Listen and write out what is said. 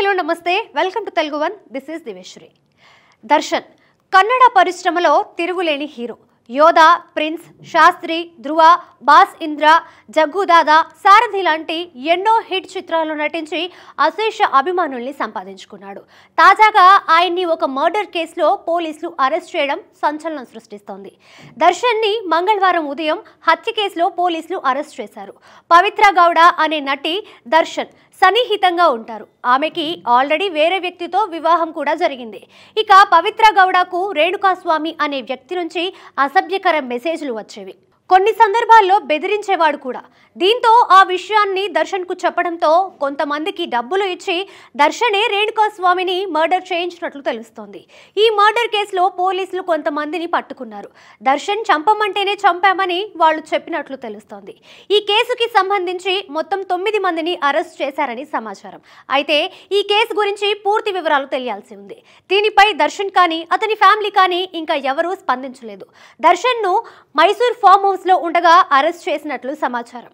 Hello నమస్తే welcome to Telugu One this is Diveshwari. Darshan Kannada పరిశ్రమలో తిరుగులేని hero. Yodha, Prince, Shastri, Dhruva, Boss Indra, Jaggudada, Sarathi లాంటి ఎన్నో హిట్ చిత్రాల్లో నటించి అశేష అభిమానుల్ని సంపాదించుకున్నాడు. తాజాగా ఆయన్ని ఒక మర్డర్ కేసులో పోలీసులు అరెస్ట్ చేయడం సంచలనం సృష్టిస్తోంది. దర్శన్ని మంగళవారం ఉదయం హత్య కేసులో పోలీసులు అరెస్ట్ చేశారు. పవిత్ర గౌడ అనే నటి దర్శన్ సన్నిహితంగా ఉంటారు. ఆమెకి ఆల్రెడీ వేరే వ్యక్తితో వివాహం కూడా జరిగింది. ఇక పవిత్ర గౌడకు రేణుకాస్వామి అనే వ్యక్తి నుంచి అసభ్యకర మెసేజ్లు వచ్చేవి. కొన్ని సందర్భాల్లో బెదిరించేవాడు కూడా. దీంతో ఆ విషయాన్ని దర్శన్కు చెప్పడంతో కొంతమందికి డబ్బులు ఇచ్చి దర్శనే రేణుకాస్వామిని మర్డర్ చేయించినట్లు తెలుస్తోంది. ఈ మర్డర్ కేసులో పోలీసులు కొంతమందిని పట్టుకున్నారు. దర్శన్ చంపమంటేనే చంపామని వాళ్ళు చెప్పినట్లు తెలుస్తోంది. ఈ కేసుకి సంబంధించి మొత్తం 9 మందిని అరెస్ట్ చేశారని సమాచారం. అయితే ఈ కేసు గురించి పూర్తి వివరాలు తెలియాల్సి ఉంది. దీనిపై దర్శన్ కానీ అతని ఫ్యామిలీ కానీ ఇంకా ఎవరూ స్పందించలేదు. దర్శన్ను మైసూర్ ఫామ్ హౌస్ లో ఉండగా అరెస్ట్ చేసినట్లు సమాచారం.